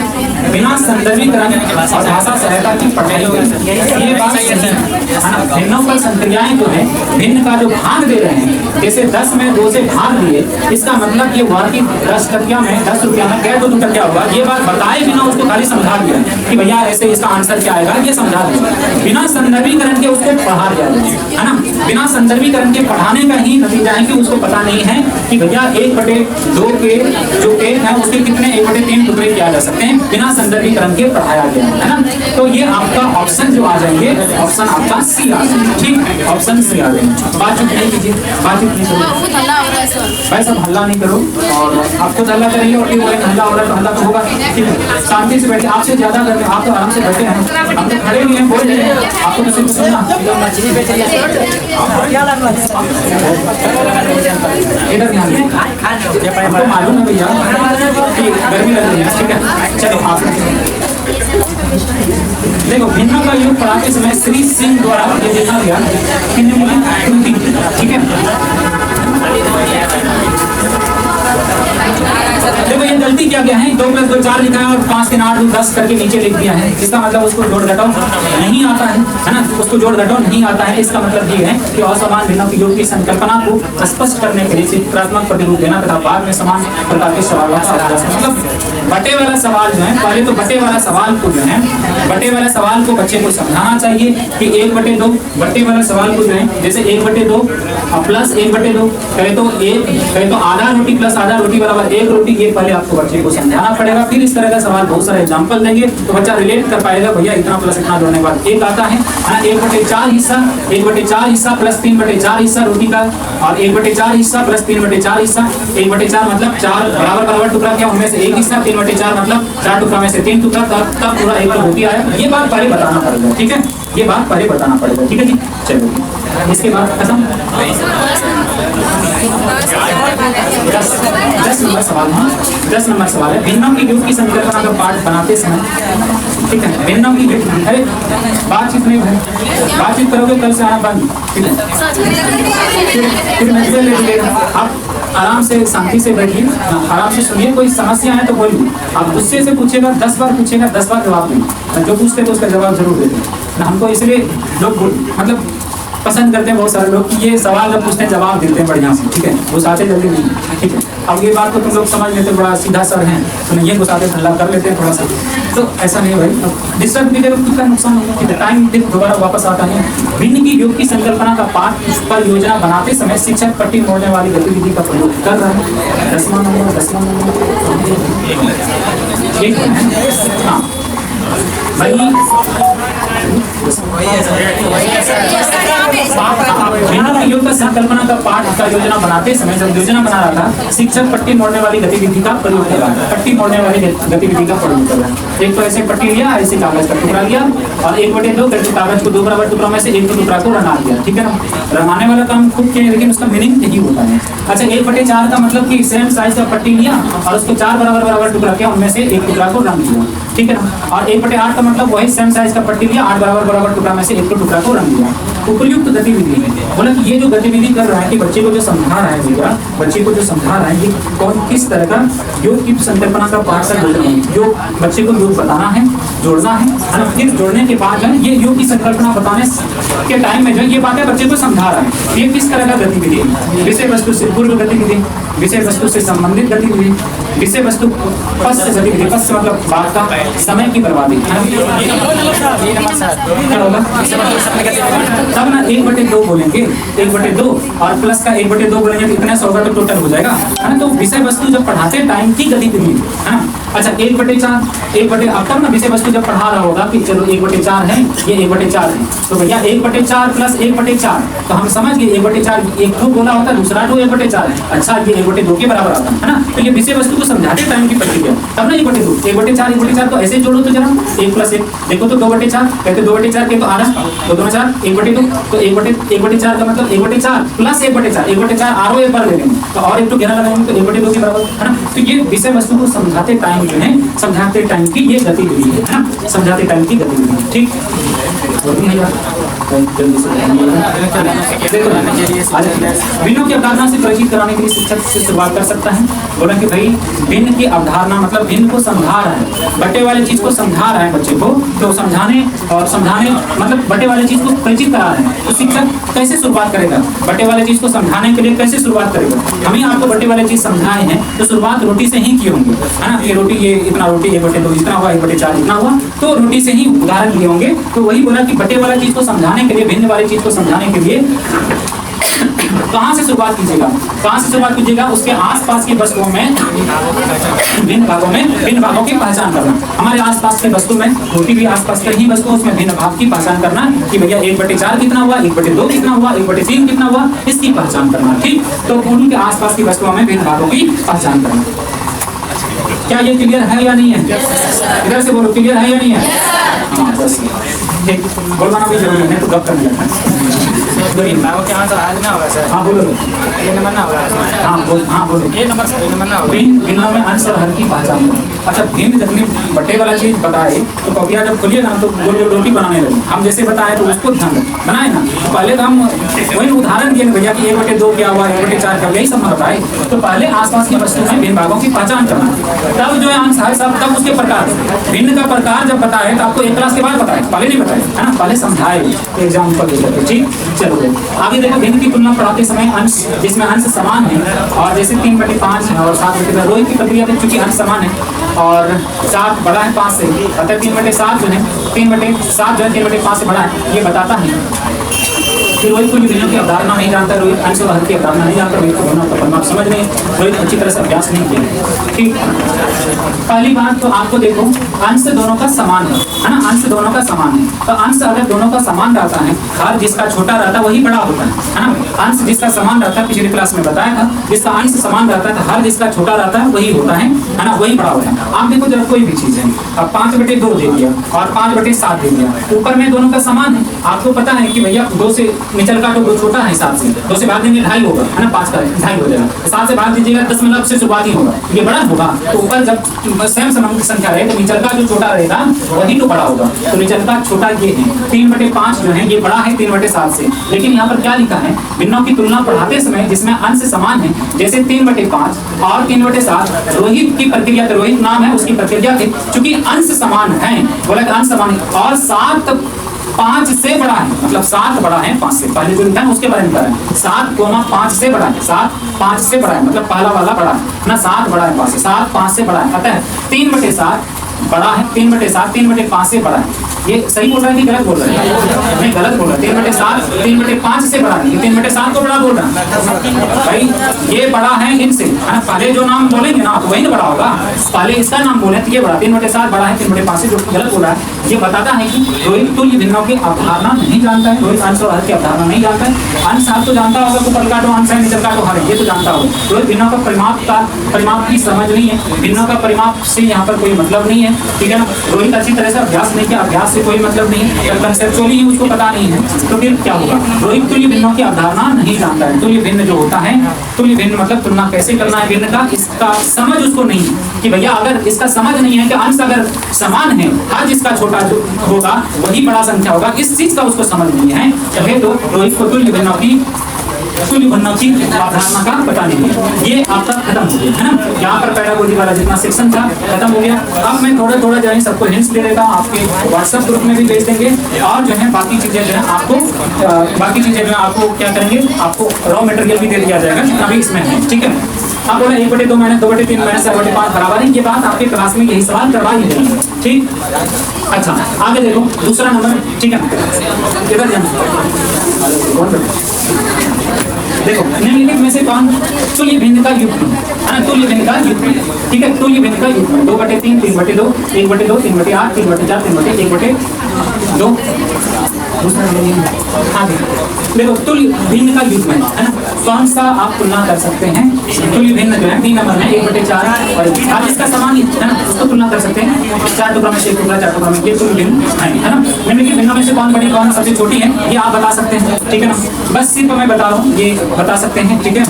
A: बिना संदर्भीकरण और भाषा सहायता की पढ़ाई, ये बात सही है ना। भिन्नों पर संक्रियाएं जो है भिन्न का जो भाग दे रहे हैं, जैसे 10 में 2 से भाग दिए, इसका मतलब ये हुआ कि 10 टकिया में 10 रुपया में क्या 2 टकिया होगा, ये बात बताए बिना उसको खाली समझा दिया कि भैया ऐसे इसका आंसर क्या आएगा, ये समझा दिया, बिना संदर्भीकरण के उसको पढ़ा दिया है ना। बिना संदर्भीकरण के पढ़ाने का ही नतीजा है कि उसको पता नहीं है कि भैया 1/2 के जो केक है उसके कितने 1/3 टुकड़े किया जा सकते हैं। बिना बिना संदर्भीकरण के पढ़ाया गया है ना। तो ये आपका ऑप्शन जो आ जाएंगे, ऑप्शन आपका सी आ जाएंगे, ठीक, ऑप्शन सी आ जाएंगे। बातचीत नहीं कीजिए, बातचीत नहीं करो भाई, सब हल्ला नहीं करो, और आपको हल्ला करेंगे और फिर बोलेंगे हल्ला हो रहा है तो हल्ला तो होगा, ठीक है। शांति से बैठे, आपसे ज्यादा करके आप तो आराम से बैठे हैं, हम तो खड़े नहीं हैं, बोल रहे हैं, आपको तो सिर्फ सुनना। इधर ध्यान दें, आपको मालूम है भैया कि गर्मी लग रही है, ठीक है। चलो आप देखो, भिन्नों का योग पढ़ाते समय श्री सिंह द्वारा ये देखा गया कि त्रुटि, ठीक है। देखो ये गलती क्या क्या है, 2 + 2 4 लिखा है और 5 3 8 2 10 करके नीचे लिख दिया है। इसका मतलब उसको जोड़ घटाओ नहीं आता है ना, उसको जोड़ घटाओ नहीं आता है। इसका मतलब ये है कि असमान भिन्नों के योग की संकल्पना को स्पष्ट करने के लिए चित्रात्मक प्रतिरूप देना तथा बाद में समान प्रकार के सवालों का अभ्यास, मतलब बटे वाला सवाल जो है, पहले तो बटे वाला सवाल को जो है, बटे वाला सवाल को बच्चे को समझाना चाहिए कि 1/2 बटे वाला सवाल को जो है, जैसे 1/2 प्लस 1/2 कहे तो आधा रोटी प्लस आधा रोटी बराबर 1 रोटी, ये पहले आपको बच्चे को समझाना पड़ेगा। फिर इस तरह का सवाल बहुत सारे एग्जांपल देंगे तो बच्चा रिलेट कर पाएगा, भैया इतना प्लस इतना जोड़ने के बाद 1 आता है ना। 1/4 हिस्सा, 1/4 हिस्सा प्लस 3/4 हिस्सा रोटी का, और 1/4 हिस्सा प्लस 3/4 हिस्सा। 1/4 मतलब 4 बराबर बराबर टुकड़ा किया, उनमें से 1 हिस्सा, 3/4 मतलब 4 टुकड़ा में से 3 टुकड़ा, तब पूरा 1 रोटी आया। ये बात पहले बताना पड़ेगा, ठीक है, ये बात पहले बताना पड़ेगा, ठीक है जी। चलो इसके बाद खत्म। 10 नंबर सवाल, हाँ 10 नंबर सवाल है, भिन्नों की योग की संकल्पना का पाठ बनाते समय, ठीक है। भिन्नों की योग, अरे बातचीत नहीं भाई, बातचीत करोगे कल से आना बंद, ठीक है। फिर नजर ले लीजिएगा, आप आराम से शांति से बैठिए, आराम से सुनिए, कोई समस्या है तो बोलिए। आप गुस्से से पूछेगा, 10 बार पूछेगा, 10 बार जवाब दें, जो पूछते तो उसका जवाब जरूर देते। हमको इसलिए लोग मतलब पसंद करते हैं बहुत सारे लोग कि ये सवाल जब पूछते हैं जवाब देते हैं बढ़िया से, ठीक है, घुसाते जल्दी नहीं, ठीक है। अब ये बात को तुम लोग समझ लेते, बड़ा सीधा सर हैं तो नहीं घुसाते, हल्ला कर लेते हैं थोड़ा सा, तो ऐसा नहीं भाई, डिस्टर्ब भी करो, खुद का नुकसान होगा, ठीक है। टाइम दोबारा वापस आता है। भिन्न की योग की संकल्पना का पाठ पर योजना बनाते समय शिक्षक पट्टी मोड़ने वाली गतिविधि का प्रयोग कर रहा है। 10वां नंबर, 10वां नंबर, हाँ भाई, योग का संकल्पना का पाठ का योजना बनाते समय जब योजना बना रहा था, शिक्षक पट्टी मोड़ने वाली गतिविधि का प्रयोग कर रहा है। पट्टी मोड़ने वाली गतिविधि का प्रयोग कर रहा है। एक तो ऐसे पट्टी लिया, ऐसे कागज का टुकड़ा लिया और 1/2 करके कागज को 2 बराबर टुकड़ों में से 1 टुकड़ा को रंगा दिया, ठीक है ना। रंगाने वाला काम खूब किया, लेकिन उसका मीनिंग यही होता है। अच्छा, 1/4 का मतलब कि सेम साइज का पट्टी लिया और उसको 4 बराबर बराबर टुकड़ा किया, उनमें से 1 टुकड़ा को रंग दिया, ठीक है ना। और 1/8 का मतलब वही सेम साइज का पट्टी लिया, 8 बराबर बराबर टुकड़ा में से 1 टुकड़ा को रंग दिया। उपयुक्त गतिविधि बोला कि ये जो गतिविधि कर रहा है कि बच्चे को जो समझा रहा है भैया, बच्चे को जो समझा रहा है ये कौन किस तरह का योग की संकल्पना का पाठ का योजना है। योग बच्चे को योग बताना है, जोड़ना है, फिर जोड़ने के बाद जो ये योग की संकल्पना बताने के टाइम में जो ये बातें बच्चे को समझा रहा है। ये किस तरह का गतिविधि, विषय वस्तु से पूर्व गतिविधि, विषय वस्तु से संबंधित गतिविधि, विषय वस्तु पश्च गतिविधि, पश्च मतलब बात का समय की बर्बादी, तब ना 1/2 बोलेंगे, 1/2 और प्लस का 1/2 बोलेंगे तो इतना 100 का तो टोटल हो जाएगा, है ना। तो विषय वस्तु जब पढ़ाते टाइम की गतिविधि है ना। अच्छा, 1/4 अब तक ना विषय वस्तु जब पढ़ा रहा होगा कि चलो 1/4 है, ये 1/4 है, तो भैया 1/4 प्लस 1/4 तो हम समझ गए 1/4 एक 2 बोला होता है, दूसरा 2 1/4 है। अच्छा, ये 1/2 के बराबर आता है ना। तो ये विषय वस्तु को समझाते टाइम की प्रक्रिया, तब ना 1/4 तो ऐसे जोड़ो तो जरा 1 + 1 देखो तो 2/4 कहते 2/4 के तो आधा, 2 4 1/2 तो 1/4 का मतलब 1/4 प्लस 1/4, 1/4 आरो एक बार ले लेंगे तो और एक तो घेरा लगाएंगे तो 1/2 के बराबर, है ना। तो ये विषय वस्तु को समझाते टाइम जो है, समझाते टाइम की ये गतिविधि है ना, समझाते टाइम की गतिविधि, ठीक। भिन्नों की अवधारणा से परिचित कराने के लिए शिक्षक से शुरुआत कर सकता है। बोला कि भाई भिन्न की अवधारणा मतलब भिन्न को समझा रहा है, बटे वाली चीज को समझा रहा है बच्चे को, तो समझाने मतलब बटे वाली चीज को परिचित करा रहे हैं। तो शिक्षक कैसे शुरुआत करेगा, बटे वाली चीज को समझाने के लिए कैसे शुरुआत करेगा। हम ही आपको बटे वाली चीज समझाए हैं तो शुरुआत रोटी से ही किए होंगे, है ना। ये रोटी, ये इतना रोटी, 1/2 इतना हुआ, 1/4 इतना हुआ, तो रोटी से ही उदाहरण लिए होंगे। तो वही बोला कि बटे वाला चीज को समझाने के लिए, भिन्न वाली चीज को समझाने के लिए कहाँ से शुरुआत कीजिएगा, कहाँ से शुरुआत कीजिएगा, उसके आसपास की वस्तुओं में भिन्न भागों की पहचान करना। हमारे आसपास की वस्तु में होती भी आसपास की ही वस्तु, उसमें भिन्न भाग की पहचान करना कि भैया 1/4 कितना हुआ, 1/2 कितना हुआ, 1/3 कितना हुआ, इसकी पहचान करना। ठीक, तो उनके आसपास की वस्तुओं में भिन्न भागों की पहचान करना। क्या ये क्लियर है या नहीं है? इधर से बोलो, क्लियर है या नहीं है? हाँ बस ठीक, बोलवाना भी जरूरी है, तो गप करने लगता है।
B: भागों के आंसर आज ना होगा सर,
A: हाँ बोलो,
B: ये नंबर ना होगा।
A: हाँ बोलो।
B: ये नंबर सर, ये नंबर ना होगा।
A: भिन्नों में अंश और हर की पहचान करो। अच्छा, भिन्न जब बटे वाला चीज बताए तो कौपिया जब खोलिए ना तो गोल गोल रोटी बनाने लगे। हम जैसे बताए तो उसको ध्यान रखें, बनाए ना तो पहले तो हम वही उदाहरण दिए भैया कि 1/2 क्या हुआ, 1/4 क्या, यही सब बताए। तो पहले आसपास की वस्तु में भिन्न भागों की पहचान करना, तब जो है अंश है सब, तब उसके प्रकार। भिन्न का प्रकार जब बताए तो आपको 1 क्लास के बाद बताए, पहले नहीं बताए है ना, पहले समझाए एग्जाम्पल देकर। ठीक, चलो आगे देखो। भिन्न की तुलना पढ़ाते समय अंश जिसमें अंश समान है, और जैसे 3/5 है और 7/2 रोहित की प्रक्रिया में चूंकि अंश समान है और 7 बड़ा है 5 से, अतः 3/7 जो है 3/7 जो है 3/5 से बड़ा है, ये बताता है कि रोहित को भिन्नों की अवधारणा नहीं जानता, रोहित अंश और हर की अवधारणा नहीं जानता, रोहित को दोनों का परिमाप समझ नहीं, रोहित अच्छी तरह से अभ्यास नहीं किया। ठीक, पहली बात तो आपको देखो, अंश दोनों का समान है ना, अंश दोनों का समान है। तो अंश अगर दोनों का समान रहता है, हर जिसका छोटा रहता है वही बड़ा होता है ना। अंश जिसका समान रहता है, पिछली क्लास में बताया था, जिसका अंश समान रहता है तो हर जिसका छोटा रहता है वही होता है ना, वही बड़ा होता है। आप देखो जब कोई भी चीज है, अब 5/2 दे दिया और 5/7 दे दिया, ऊपर में दोनों का समान है। आपको पता है कि भैया 2 से निचल का तो 2 छोटा है, 7 से 2 से भाग देंगे 2.5 होगा है ना, 5 का 2.5 हो जाएगा। 7 से भाग दीजिएगा 10 से शुरुआत ही होगा, ये बड़ा होगा। तो ऊपर जब सेम समान संख्या रहे तो निचल का जो छोटा रहेगा वही तो बड़ा होगा। तो निचल का छोटा ये है, 3/5 जो है ये बड़ा है 3/7 से। लेकिन यहाँ पर क्या लिखा है, भिन्नों की तुलना पढ़ाते समय जिसमें अंश समान है, जैसे 3/5 और 3/7, रोहित की प्रक्रिया, तो रोहित नाम है उसकी प्रक्रिया थे, चूंकि अंश समान है, बोला अंश समान है और 7 5 से बड़ा है, मतलब 7 बड़ा है 5 से, पहले जो लिखा है उसके बारे में बता रहे हैं। 7,5 से बड़ा है, 7 5 से बड़ा है, मतलब पहला वाला बड़ा है ना, 7 बड़ा है 5 से, 7 5 से बड़ा है, अतः 3/7 बड़ा है, 3/7 3/5 से बड़ा है। ये सही बोल रहा है कि गलत बोल रहा है? नहीं, गलत बोल रहा है। 3/7 3/5 से बड़ा है, 3/7 को बड़ा बोल रहा है भाई, ये बड़ा है इनसे है ना। पहले जो नाम बोलेंगे ना तो वही ना बड़ा होगा, पहले इसका नाम बोले तो ये बड़ा, 3/7 बड़ा है 3/5 से, जो गलत बोल रहा है। ये बताता है कि रोहित तुल्य भिन्नों की अवधारणा नहीं जानता है, रोहित अंश और हर की अवधारणा नहीं जानता है। अंश आप तो जानता होगा, ऊपर का तो अंश है, नीचे का तो हर है, ये तो जानता होगा। रोहित भिन्नों का परिमाप की समझ नहीं है, भिन्नों का परिमाप से यहाँ पर कोई मतलब नहीं है। ठीक है ना, रोहित अच्छी तरह से अभ्यास नहीं किया, अभ्यास से कोई मतलब नहीं है, कंसेप्चुअली ही उसको पता नहीं है, तो फिर क्या होगा। रोहित तुल्य भिन्नों की अवधारणा नहीं जानता है। तुल्य भिन्न जो होता है, तुल्य भिन्न मतलब तुलना कैसे करना है भिन्न का, इसका समझ उसको नहीं है कि भैया अगर इसका समझ नहीं है कि अंश अगर समान है, हर जिसका छोटा जो होगा वही बड़ा संख्या होगा, इस चीज का उसको समझ नहीं है, तभी तो रोहित को तुल्य भिन्नों की अवधारणा का पता नहीं है। ये आपका खत्म हो गया है ना, यहाँ पर पेडागोजी वाला जितना सेक्शन था खत्म हो गया। अब मैं थोड़ा थोड़ा जो है सबको हिंट्स दे देता हूँ, आपके व्हाट्सएप ग्रुप में भी भेज देंगे, और जो है बाकी चीजें जो है आपको क्या करेंगे, आपको रॉ मटेरियल भी दे दिया जाएगा जितना भी इसमें है। ठीक है, आप बोले 1/2 महीने 2/3 महीने 7/5 बराबर है, ये बात आपके क्लास में यही सवाल करवा ही देंगे। ठीक, अच्छा आगे देखो दूसरा नंबर। ठीक है, इधर जाना, देखो निम्नलिखित में से कौन तुल्य भिन्न का युग्म है ना, तुल्य भिन्न का युग्म। ठीक है, तुल्य भिन्न का युग्म 2/3 3/2 1/2 3/8 3/4 3/1/2 दूसरा हाँ देखो तुल्य भिन्न का युग्म है ना, कौन सा आप तुलना कर सकते हैं। तुल्य भिन्न जो है 3 नंबर में 1/4 और आप इसका समान है ना, उसको तुलना कर सकते हैं। 4 टुकड़ा में से 1 टुकड़ा, 4 टुकड़ा में ये तुल्य भिन्न है ना। निम्नलिखित भिन्नों में से कौन बड़ी कौन सबसे छोटी है, ये आप बता सकते हैं। ठीक है ना, बस सिर्फ मैं बता रहा हूँ, ये बता सकते हैं। ठीक है,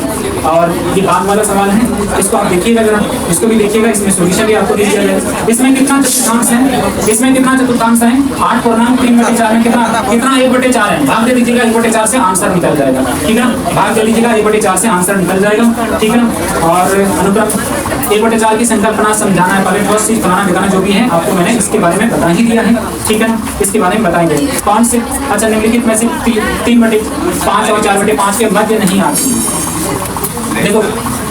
A: और ये बाद वाला सवाल है, इसको आप देखिएगा जरा, इसको भी देखिएगा, इसमें सोल्यूशन भी आपको दे दिया जाएगा। इसमें कितना चतुर्थांश है, इसमें कितना चतुर्थांश है, 8 पूर्णांक 3/4 में कितना 1/4 है, भाग दे दीजिएगा 1/4 से आंसर निकल जाएगा। ठीक है ना, भाग दे लीजिएगा 1/4 से आंसर निकल जाएगा। ठीक है ना, और अनुक्रम 1/4 की संकल्पना समझाना है, पहले फर्स्ट चीज बनाना दिखाना जो भी है आपको मैंने इसके बारे में बता ही दिया है। ठीक है ना, इसके बारे में बताएंगे कौन से। अच्छा, निम्नलिखित में से 3/5 और 4/5 के मध्य नहीं आती। देखो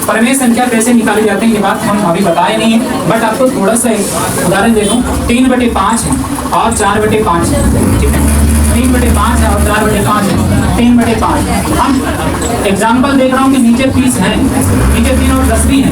A: परमेय संख्या कैसे निकाले जाते हैं ये बात हम अभी बताए नहीं है, बट आपको थोड़ा सा उदाहरण दे दूं। 3/5 है और 4/5 है। ठीक है, 3/5 है और 4/5 है, 3/5। हम एग्जाम्पल देख रहा हूँ कि नीचे 30 है, नीचे 3 और 10 भी है,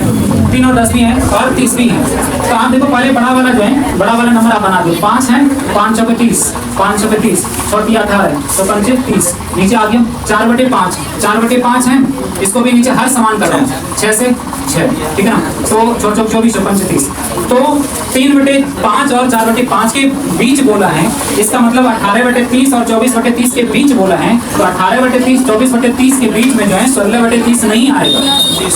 A: 3 और 10 भी है और 30 भी है। तो आप देखो पहले बड़ा वाला जो है, बड़ा वाला नंबर आप बना दो, 5 है, 5 चौके 30, 5 चौके 30, छोटी 18, तो 5 30, नीचे आ गया 4/5, 4/5 है, इसको भी नीचे हर समान कर रहे हैं, 6 से 6, ठीक है ना, तो 4 चौक 24, 5 30, तो 3/5 और 4/5 के बीच बोला है, इसका मतलब 18/30 और 24/30 के बीच बोला है, तो 18/30 24/30 के बीच में जो है 16/30 नहीं आएगा,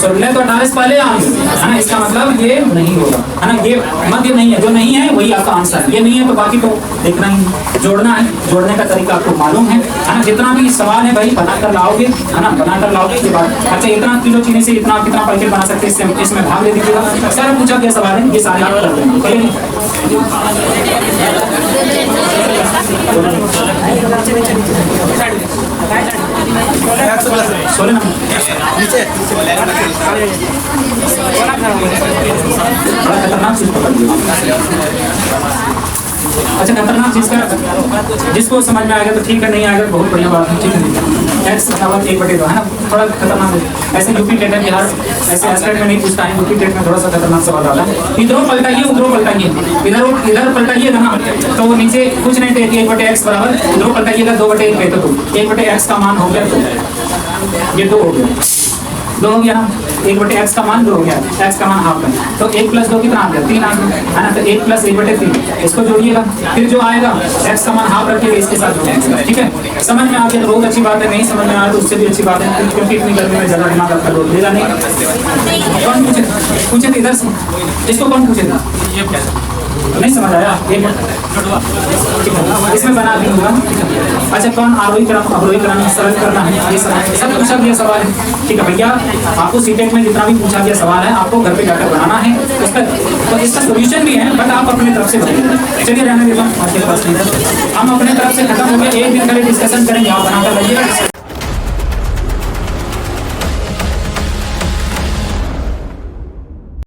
A: 16 तो 18 से पहले आएंगे, है ना, इसका मतलब ये नहीं होगा, है ना, ये मध्य नहीं है, जो नहीं है वही आपका आंसर है, ये नहीं है तो बाकी तो देखना ही, जोड़ना है, जोड़ने का तरीका आपको मालूम है ना, जितना भी सवाल है भाई बनाकर लाओगे, है ना, बनाकर लाओगे के बाद अच्छा इतना किलो चीनी से इतना कितना पैकेट बना सकते हैं, इसमें भाग ले दीजिएगा, सारा पूछा गया सवाल है, ये सारे आप कर देंगे, सोलह नंबर बड़ा खतरनाक चीज पकड़ लिया। अच्छा खतरनाक चीज का जिसको समझ में आएगा तो ठीक है, नहीं आएगा तो बहुत बढ़िया बात है, ठीक है। एक्स बराबर 1/2 है ना, थोड़ा खतरनाक है, ऐसे यूपी टेट में बिहार ऐसे स्टेट में नहीं पूछता है, यूपी टेट में थोड़ा सा खतरनाक सवाल आता है, इधरों पलटाइए उधरों पलटाइए, इधर पलटाइएगा ना तो वो नीचे कुछ नहीं देती, 1/x बराबर उधरों पलटाइएगा 2/1 पे, तो 1/x का मान हो गया, तो ये 2 हो गया, 2 हो गया ना, 1/x का मान 2 हो गया, x का मान हाफ है, तो 1 + 2 कितना आ गया, 3 आ गया, है ना, तो 1 + 1/3 इसको जोड़िएगा, फिर जो आएगा x का मान हाफ रखिएगा, इसके साथ जोड़िएगा, ठीक है, समझ में आ गया तो बहुत अच्छी बात है, नहीं समझ में आया तो उससे भी अच्छी बात है, क्योंकि इतनी गर्मी में ज़्यादा दिमाग आपका लोड देगा नहीं। कौन पूछे इधर से, इसको कौन पूछेगा, नहीं समझ आया, एक इसमें बना दूंगा। अच्छा कौन आरोही क्रम अवरोही क्रम सरल करना है, ये सब पूछा गया सवाल है, ठीक है भैया, आपको सीटेट में जितना भी पूछा गया सवाल है आपको घर पे जाकर बनाना है, उसका तो इसका सोल्यूशन भी है, बट आप अपनी तरफ से बनाइए, चलिए रहने देता हूँ आपके पास नहीं, हम अपने तरफ से खत्म हो गया, एक दिन पहले डिस्कशन करेंगे, आप बनाकर लाइएगा।